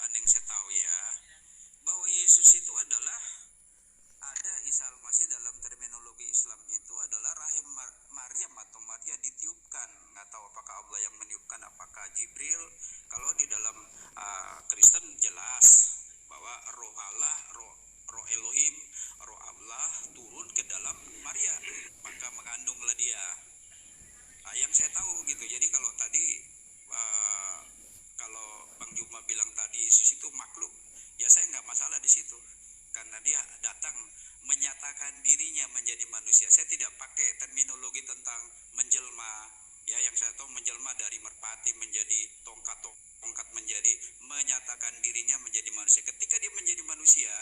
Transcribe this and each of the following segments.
Yang saya tahu ya, bahwa Yesus itu adalah ada Isa Al-Masih dalam terminologi Islam itu adalah rahim Maryam atau Maria ditiupkan. Nggak tahu apakah Allah yang meniupkan, apakah Jibril. Kalau di dalam Kristen jelas bahwa roh Allah, roh Elohim, roh Allah turun ke dalam Maria, maka mengandunglah dia. Yang saya tahu gitu. Jadi kalau tadi kalau Bang Juma bilang tadi Yesus itu makhluk, ya saya nggak masalah di situ, karena dia datang menyatakan dirinya menjadi manusia. Saya tidak pakai terminologi tentang menjelma, ya yang saya tahu menjelma dari merpati menjadi tongkat menjadi menyatakan dirinya menjadi manusia. Ketika dia menjadi manusia,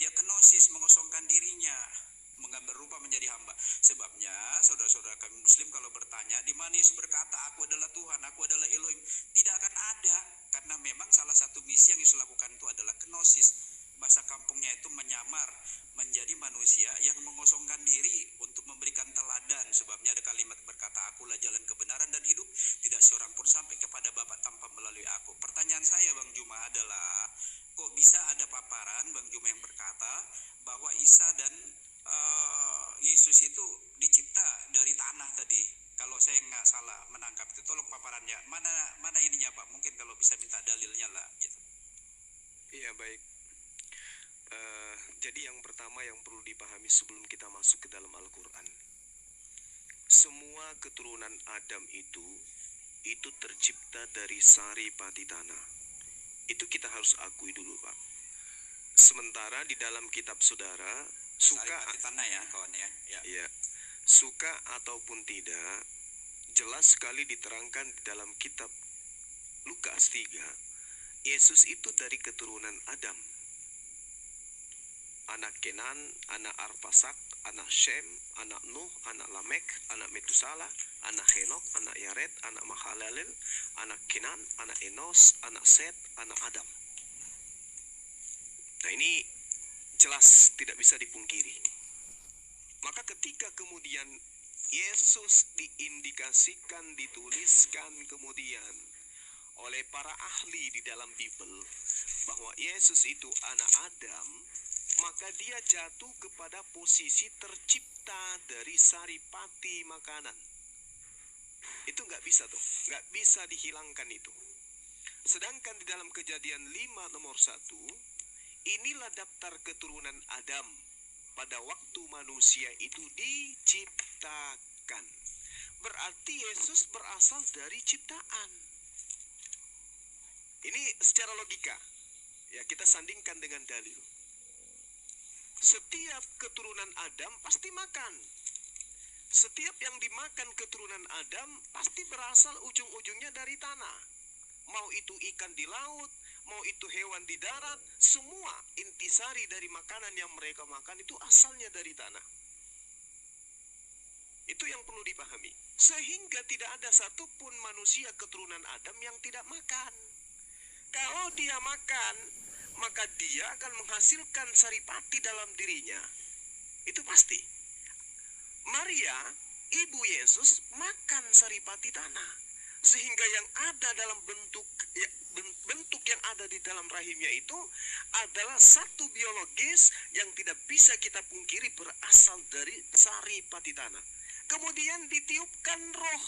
dia kenosis, mengosongkan dirinya, mengambil rupa menjadi hamba. Sebabnya saudara-saudara kami Muslim kalau bertanya di mana Yesus berkata aku adalah Tuhan, aku adalah Elohim, tidak akan ada, karena memang salah satu misi yang Yesus lakukan itu adalah kenosis. Bahasa kampungnya itu menyamar menjadi manusia yang mengosongkan diri untuk memberikan teladan. Sebabnya ada kalimat berkata akulah jalan kebenaran dan hidup, tidak seorang pun sampai kepada Bapa tanpa melalui aku. Pertanyaan saya Bang Juma adalah, kok bisa ada paparan Bang Juma yang berkata bahwa Isa dan Yesus itu dicipta dari tanah tadi? Kalau saya nggak salah menangkap itu, tolong paparannya mana ininya Pak, mungkin kalau bisa minta dalilnya lah gitu. Iya, baik. Jadi yang pertama yang perlu dipahami sebelum kita masuk ke dalam Al-Quran, semua keturunan Adam itu tercipta dari sari pati tanah. Itu kita harus akui dulu, Pak. Sementara di dalam kitab saudara, suka Sari pati tanah ya kawan ya. Ya, suka ataupun tidak, jelas sekali diterangkan di dalam kitab Lukas 3, Yesus itu dari keturunan Adam. Anak Kenan, anak Arfasak, anak Shem, anak Nuh, anak Lamek, anak Metusala, anak Henok, anak Yared, anak Mahalalel, anak Kenan, anak Enos, anak Set, anak Adam. Nah, ini jelas tidak bisa dipungkiri. Maka ketika kemudian Yesus diindikasikan, dituliskan kemudian oleh para ahli di dalam Bible bahwa Yesus itu anak Adam, maka dia jatuh kepada posisi tercipta dari saripati makanan. Itu nggak bisa tuh, nggak bisa dihilangkan itu. Sedangkan di dalam Kejadian 5 nomor 1, inilah daftar keturunan Adam pada waktu manusia itu diciptakan. Berarti Yesus berasal dari ciptaan. Ini secara logika, ya kita sandingkan dengan dalil. Setiap keturunan Adam pasti makan. Setiap yang dimakan keturunan Adam pasti berasal ujung-ujungnya dari tanah. Mau itu ikan di laut, mau itu hewan di darat, semua intisari dari makanan yang mereka makan itu asalnya dari tanah. Itu yang perlu dipahami. Sehingga tidak ada satupun manusia keturunan Adam yang tidak makan. Kalau dia makan, maka dia akan menghasilkan saripati dalam dirinya. Itu pasti. Maria, ibu Yesus, makan saripati tanah. Sehingga yang ada dalam bentuk yang ada di dalam rahimnya itu adalah satu biologis yang tidak bisa kita pungkiri berasal dari saripati tanah. Kemudian ditiupkan roh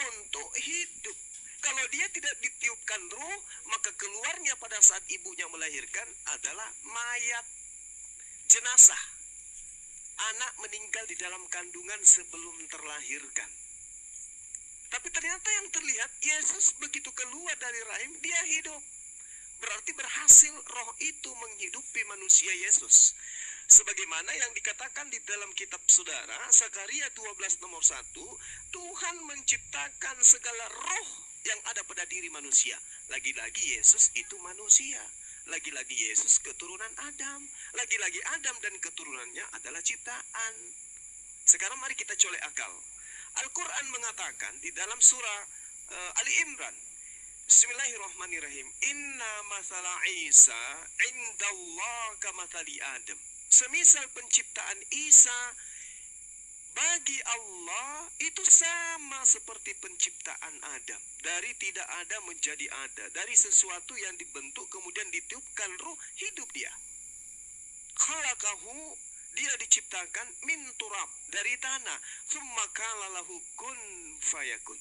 untuk hidup. Kalau dia tidak ditiupkan roh, maka keluarnya pada saat ibunya melahirkan adalah mayat, jenazah. Anak meninggal di dalam kandungan sebelum terlahirkan. Tapi ternyata yang terlihat, Yesus begitu keluar dari rahim, dia hidup. Berarti berhasil roh itu menghidupi manusia Yesus. Sebagaimana yang dikatakan di dalam kitab saudara, Zakaria 12 nomor 1, Tuhan menciptakan segala roh yang ada pada diri manusia. Lagi-lagi Yesus itu manusia. Lagi-lagi Yesus keturunan Adam. Lagi-lagi Adam dan keturunannya adalah ciptaan. Sekarang mari kita colek akal. Al-Quran mengatakan di dalam surah Ali Imran, Bismillahirrahmanirrahim, Inna mathala Isa indallah kamathali Adam. Semisal penciptaan Isa Bagi Allah itu sama seperti penciptaan Adam. Dari tidak ada menjadi ada. Dari sesuatu yang dibentuk kemudian ditiupkan ruh, hidup dia. Khalaqahu, dia diciptakan min turab, dari tanah. Tsumma qala lahu kun fayakun.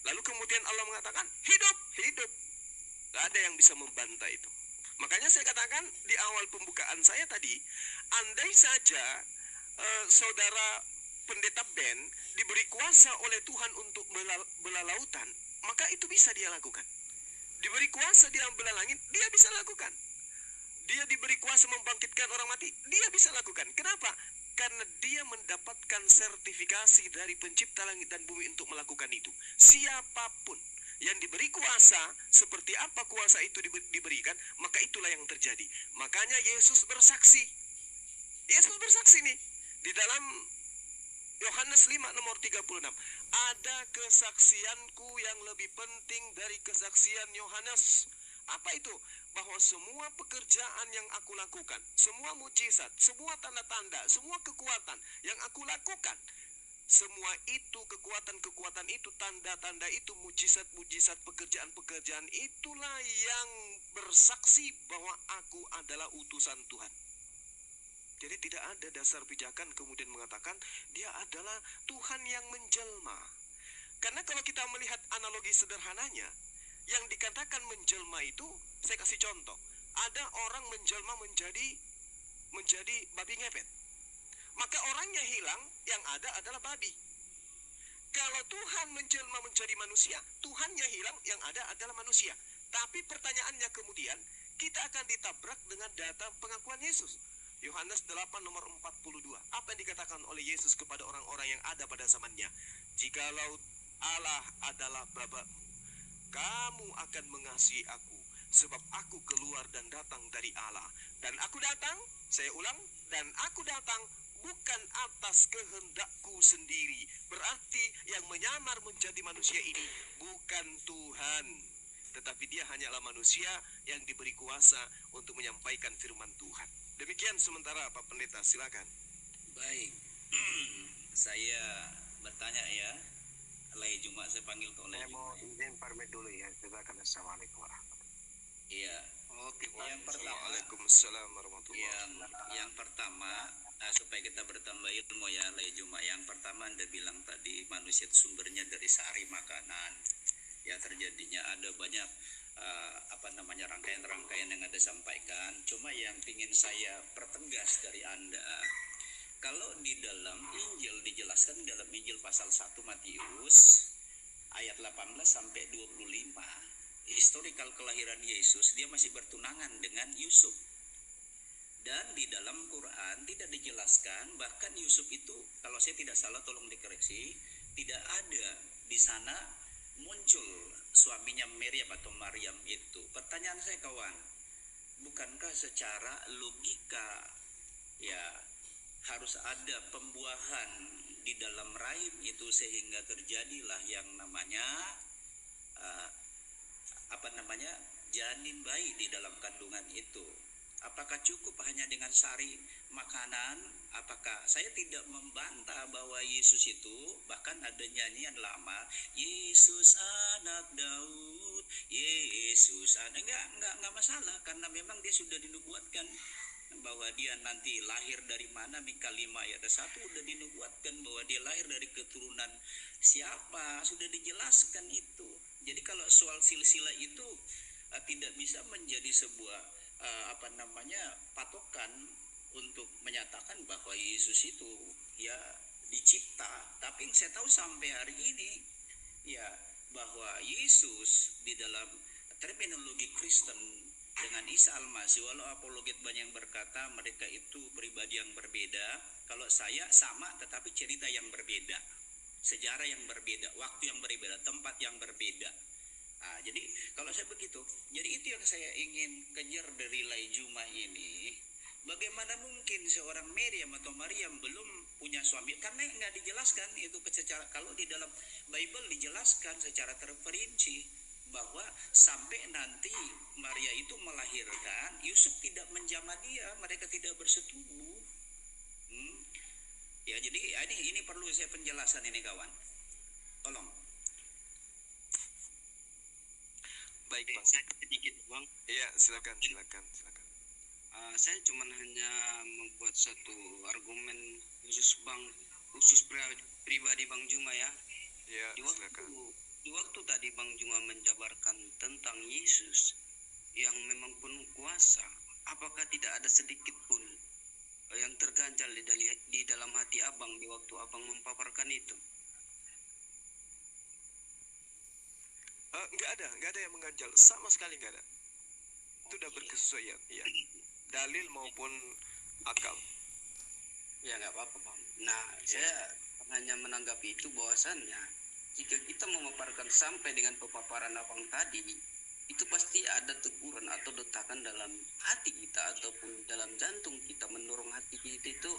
Lalu kemudian Allah mengatakan hidup, hidup. Gak ada yang bisa membantah itu. Makanya saya katakan di awal pembukaan saya tadi, andai saja saudara pendeta Ben diberi kuasa oleh Tuhan untuk belah lautan, maka itu bisa dia lakukan. Diberi kuasa dia belah langit, dia bisa lakukan. Dia diberi kuasa membangkitkan orang mati, dia bisa lakukan. Kenapa? Karena dia mendapatkan sertifikasi dari pencipta langit dan bumi untuk melakukan itu. Siapapun yang diberi kuasa, seperti apa kuasa itu diberikan, maka itulah yang terjadi. Makanya Yesus bersaksi. Yesus bersaksi nih di dalam Yohanes 5 nomor 36. Ada kesaksianku yang lebih penting dari kesaksian Yohanes. Apa itu? Bahwa semua pekerjaan yang aku lakukan, semua mujizat, semua tanda-tanda, semua kekuatan yang aku lakukan, semua itu, kekuatan-kekuatan itu, tanda-tanda itu, mujizat-mujizat, pekerjaan-pekerjaan itulah yang bersaksi bahwa aku adalah utusan Tuhan. Jadi tidak ada dasar pijakan kemudian mengatakan dia adalah Tuhan yang menjelma. Karena kalau kita melihat analogi sederhananya, yang dikatakan menjelma itu, saya kasih contoh. Ada orang menjelma menjadi babi ngepet. Maka orangnya hilang, yang ada adalah babi. Kalau Tuhan menjelma menjadi manusia, Tuhannya hilang, yang ada adalah manusia. Tapi pertanyaannya kemudian, kita akan ditabrak dengan data pengakuan Yesus. Yohanes 8 nomor 42. Apa yang dikatakan oleh Yesus kepada orang-orang yang ada pada zamannya? Jikalau Allah adalah Bapamu, kamu akan mengasihi aku, sebab aku keluar dan datang dari Allah. Dan aku datang, saya ulang, dan aku datang bukan atas kehendakku sendiri. Berarti yang menyamar menjadi manusia ini bukan Tuhan, tetapi dia hanyalah manusia yang diberi kuasa untuk menyampaikan firman Tuhan. Demikian sementara Pak Pendeta, silakan. Baik. Saya bertanya ya, Lai Jumat saya panggil kau Lai Saya mau Jumat. izin pamit dulu ya. Silakan. Assalamualaikum warahmatullahi wabarakatuh. Iya. Oke, Yang pertama, Waalaikumsalam warahmatullahi yang pertama supaya kita bertambah ilmu ya Lai Jumat. Yang pertama Anda bilang tadi manusia itu sumbernya dari sari makanan. Ya terjadinya ada banyak rangkaian-rangkaian yang Anda sampaikan. Cuma yang ingin saya pertegas dari Anda, kalau di dalam Injil dijelaskan dalam Injil pasal 1 Matius ayat 18 sampai 25, historikal kelahiran Yesus, dia masih bertunangan dengan Yusuf. Dan di dalam Quran tidak dijelaskan, bahkan Yusuf itu kalau saya tidak salah tolong dikoreksi, tidak ada di sana muncul suaminya Maryam atau Maryam itu. Pertanyaan saya kawan, bukankah secara logika ya harus ada pembuahan di dalam rahim itu sehingga terjadilah yang namanya janin bayi di dalam kandungan itu. Apakah cukup hanya dengan sari makanan? Apakah saya tidak membantah bahwa Yesus itu, bahkan ada nyanyian lama, Yesus anak Daud, Yesus anak, enggak masalah, karena memang dia sudah dinubuatkan bahwa dia nanti lahir dari mana. Mika 5 ayat 1 sudah dinubuatkan bahwa dia lahir dari keturunan siapa, sudah dijelaskan itu. Jadi kalau soal silsilah itu tidak bisa menjadi sebuah patokan untuk menyatakan bahwa Yesus itu ya dicipta. Tapi yang saya tahu sampai hari ini ya bahwa Yesus di dalam terminologi Kristen dengan Isa Al-Masih, walau apologet banyak yang berkata mereka itu pribadi yang berbeda, kalau saya sama tetapi cerita yang berbeda, sejarah yang berbeda, waktu yang berbeda, tempat yang berbeda. Nah, jadi kalau saya begitu, jadi itu yang saya ingin kejar dari Lai Juma ini. Bagaimana mungkin seorang Maryam atau Maryam belum punya suami? Karena nggak dijelaskan itu secara, kalau di dalam Bible dijelaskan secara terperinci bahwa sampai nanti Maria itu melahirkan, Yusuf tidak menjamah dia, mereka tidak bersetubuh. Ya, jadi ini perlu saya penjelasan ini kawan. Tolong. Baik Bang. Saya sedikit Bang. Iya, silakan. Saya cuma hanya membuat satu argumen khusus pribadi Bang Juma ya. Iya, Di silakan. waktu tadi Bang Juma menjabarkan tentang Yesus yang memang penuh kuasa, apakah tidak ada sedikit pun yang terganjal di dalam hati Abang di waktu Abang memaparkan itu? Nggak ada yang mengganjal, sama sekali nggak ada. Itu udah berkesesuaian, ya. Dalil maupun akal. Ya nggak apa-apa Bang. Nah, saya hanya menanggapi itu bahwasannya jika kita memaparkan sampai dengan pemaparan Abang tadi, itu pasti ada teguran atau detakan dalam hati kita ataupun dalam jantung kita, mendorong hati kita itu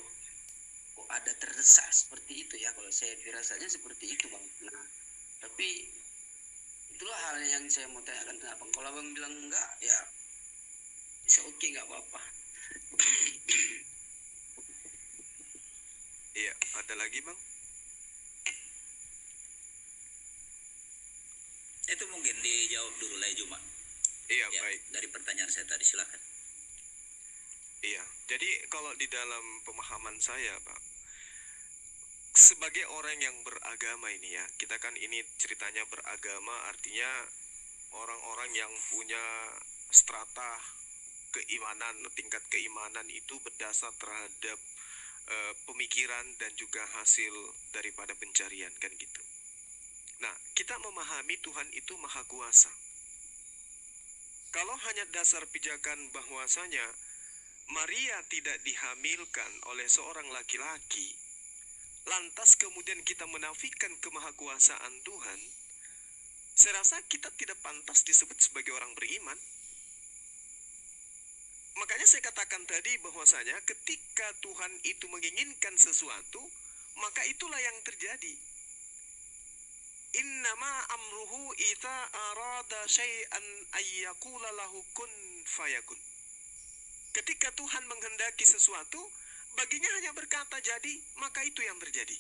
kok ada terdesak seperti itu ya. Kalau saya firasatnya seperti itu Bang. Nah, tapi itulah hal yang saya mau tanyakan ke Abang. Kalau Abang bilang enggak, ya oke, nggak apa-apa. Iya, ada lagi Bang? Itu mungkin dijawab dulu lah Juma. Iya, Ya, baik. dari pertanyaan saya tadi, silakan. Iya, jadi kalau di dalam pemahaman saya, Pak, sebagai orang yang beragama ini ya, kita kan ini ceritanya beragama, artinya orang-orang yang punya strata keimanan, tingkat keimanan itu berdasar terhadap pemikiran dan juga hasil daripada pencarian, kan gitu. Nah, kita memahami Tuhan itu maha kuasa. Kalau hanya dasar pijakan bahwasanya Maria tidak dihamilkan oleh seorang laki-laki, lantas kemudian kita menafikan kemahakuasaan Tuhan, saya rasa kita tidak pantas disebut sebagai orang beriman. Makanya saya katakan tadi bahwasanya ketika Tuhan itu menginginkan sesuatu, maka itulah yang terjadi. Innama amruhu idza arada syai'an ayyaqula lahu kun fayakun. Ketika Tuhan menghendaki sesuatu, baginya hanya berkata jadi, maka itu yang terjadi.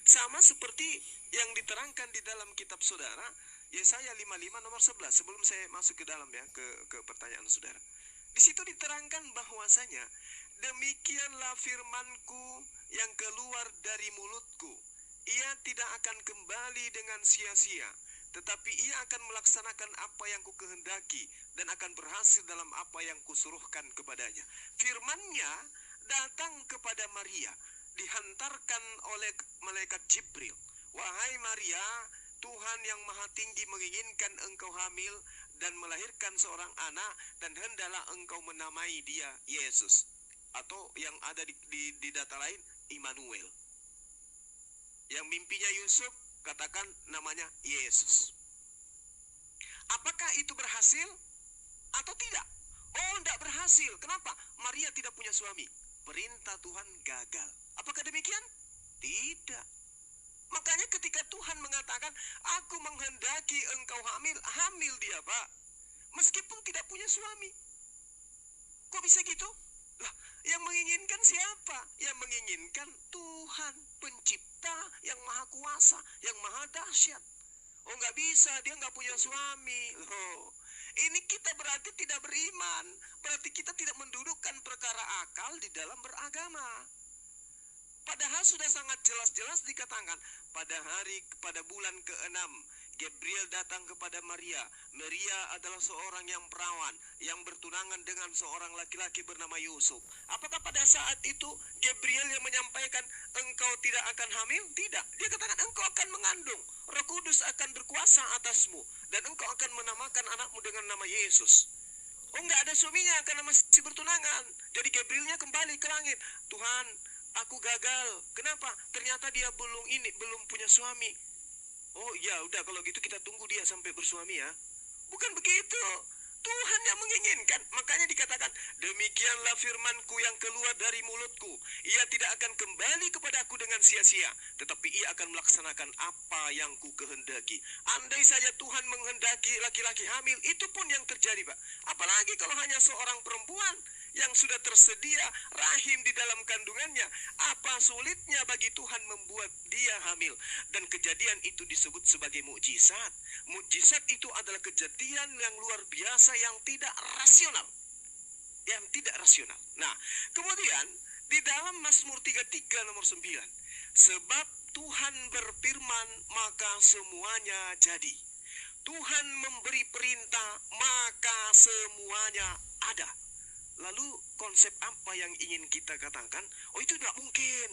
Sama seperti yang diterangkan di dalam kitab saudara, Yesaya 55 nomor 11, sebelum saya masuk ke dalam ya, ke pertanyaan saudara. Di situ diterangkan bahwasanya, demikianlah firmanku yang keluar dari mulutku. Ia tidak akan kembali dengan sia-sia, tetapi ia akan melaksanakan apa yang kukehendaki dan akan berhasil dalam apa yang kusuruhkan kepadanya. Firman-Nya datang kepada Maria, dihantarkan oleh malaikat Jibril. Wahai Maria, Tuhan yang Maha Tinggi menginginkan engkau hamil dan melahirkan seorang anak, dan hendaklah engkau menamai dia Yesus, atau yang ada di data lain Immanuel. Yang mimpinya Yusuf katakan namanya Yesus. Apakah itu berhasil atau tidak? Oh, tidak berhasil. Kenapa? Maria tidak punya suami. Perintah Tuhan gagal. Apakah demikian? Tidak. Makanya ketika Tuhan mengatakan, aku menghendaki engkau hamil dia, Pak. Meskipun tidak punya suami. Kok bisa gitu? Lah, yang menginginkan siapa? Yang menginginkan Tuhan, pencipta yang maha kuasa, yang maha dahsyat. Oh, nggak bisa, dia nggak punya suami. Loh, ini kita berarti tidak beriman. Berarti kita tidak mendudukkan perkara akal di dalam beragama. Padahal sudah sangat jelas-jelas dikatakan, pada bulan ke-6, Gabriel datang kepada Maria. Maria adalah seorang yang perawan, yang bertunangan dengan seorang laki-laki bernama Yusuf. Apakah pada saat itu Gabriel yang menyampaikan, engkau tidak akan hamil? Tidak. Dia katakan, engkau akan mengandung. Roh Kudus akan berkuasa atasmu, dan engkau akan menamakan anakmu dengan nama Yesus. Oh, nggak ada suaminya karena masih bertunangan. Jadi Gabrielnya kembali ke langit. Tuhan, aku gagal. Kenapa? Ternyata dia belum punya suami. Oh ya udah, kalau gitu kita tunggu dia sampai bersuami ya. Bukan begitu. Tuhan yang menginginkan. Makanya dikatakan, demikianlah firmanku yang keluar dari mulutku. Ia tidak akan kembali kepadaku dengan sia-sia, tetapi ia akan melaksanakan apa yang ku kehendaki. Andai saja Tuhan menghendaki laki-laki hamil, itu pun yang terjadi, Pak. Apalagi kalau hanya seorang perempuan yang sudah tersedia rahim di dalam kandungannya. Apa sulitnya bagi Tuhan membuat dia hamil? Dan kejadian itu disebut sebagai mukjizat. Mukjizat itu adalah kejadian yang luar biasa yang tidak rasional. Yang tidak rasional. Nah, kemudian di dalam Mazmur 33 nomor 9, sebab Tuhan berfirman maka semuanya jadi. Tuhan memberi perintah maka semuanya ada. Lalu konsep apa yang ingin kita katakan? Oh, itu tidak mungkin.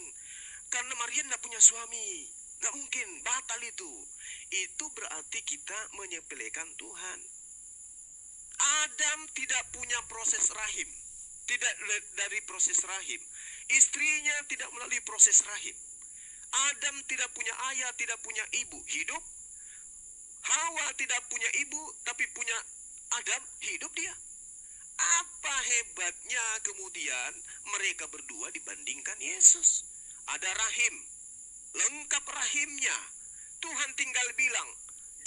Karena Maria tidak punya suami. Tidak mungkin, batal itu. Itu berarti kita menyepelekan Tuhan. Adam tidak punya proses rahim. Tidak dari proses rahim. Istrinya tidak melalui proses rahim. Adam tidak punya ayah, tidak punya ibu. Hidup. Hawa tidak punya ibu, tapi punya Adam. Hidup dia. Apa hebatnya kemudian mereka berdua dibandingkan Yesus? Ada rahim. Lengkap rahimnya. Tuhan tinggal bilang,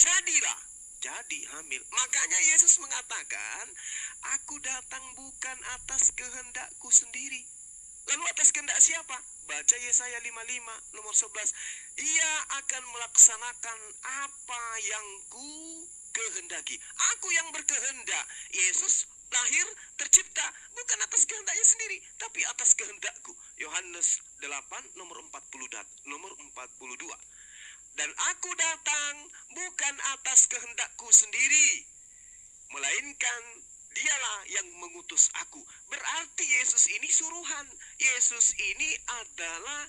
jadilah. Jadi hamil. Makanya Yesus mengatakan, aku datang bukan atas kehendakku sendiri. Lalu atas kehendak siapa? Baca Yesaya 55 nomor 11. Ia akan melaksanakan apa yang ku kehendaki. Aku yang berkehendak. Yesus lahir, tercipta bukan atas kehendaknya sendiri, tapi atas kehendakku. Yohanes 8 nomor 42. Dan aku datang bukan atas kehendakku sendiri, melainkan dialah yang mengutus aku. Berarti Yesus ini suruhan. Yesus ini adalah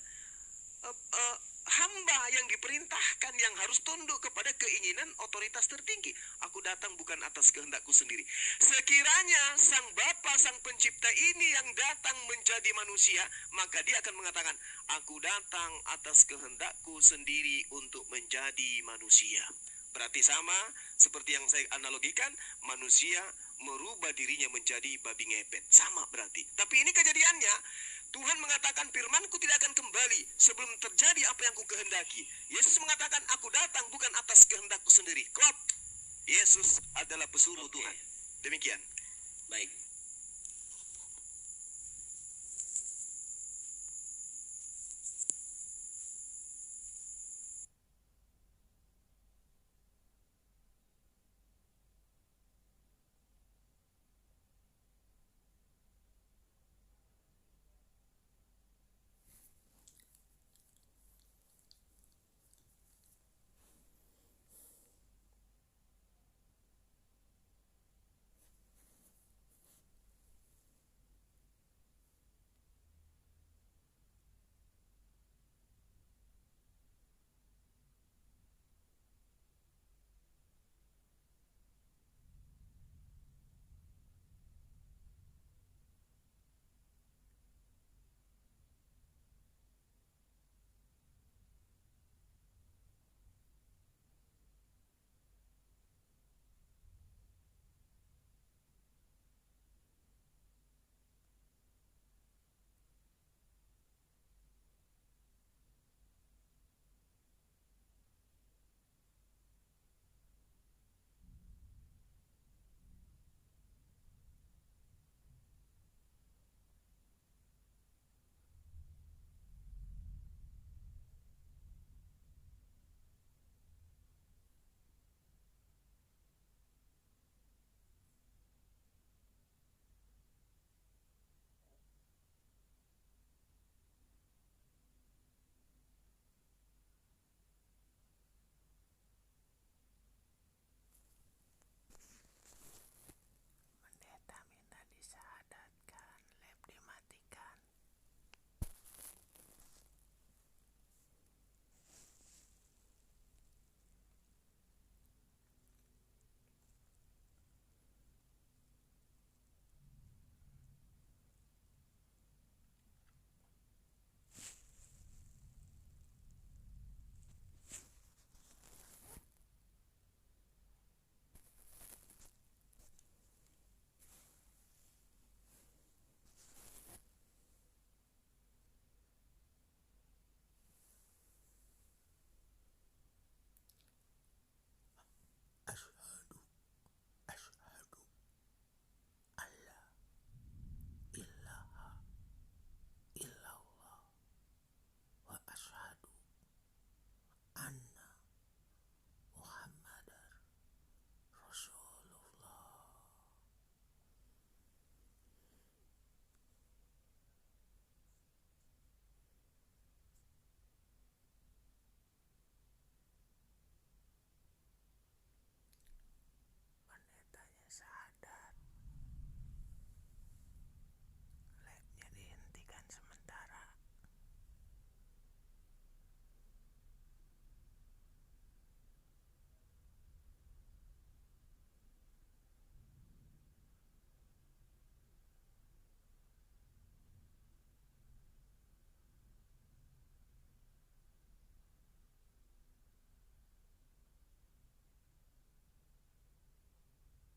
hamba yang diperintahkan, yang harus tunduk kepada keinginan otoritas tertinggi. Aku datang bukan atas kehendakku sendiri. Sekiranya sang Bapa, sang pencipta ini yang datang menjadi manusia, maka dia akan mengatakan, aku datang atas kehendakku sendiri untuk menjadi manusia. Berarti sama seperti yang saya analogikan, manusia merubah dirinya menjadi babi ngepet. Sama berarti. Tapi ini kejadiannya, Tuhan mengatakan firmanku tidak akan kembali sebelum terjadi apa yang ku kehendaki. Yesus mengatakan aku datang bukan atas kehendakku sendiri. Klop. Yesus adalah pesuruh Tuhan. Demikian.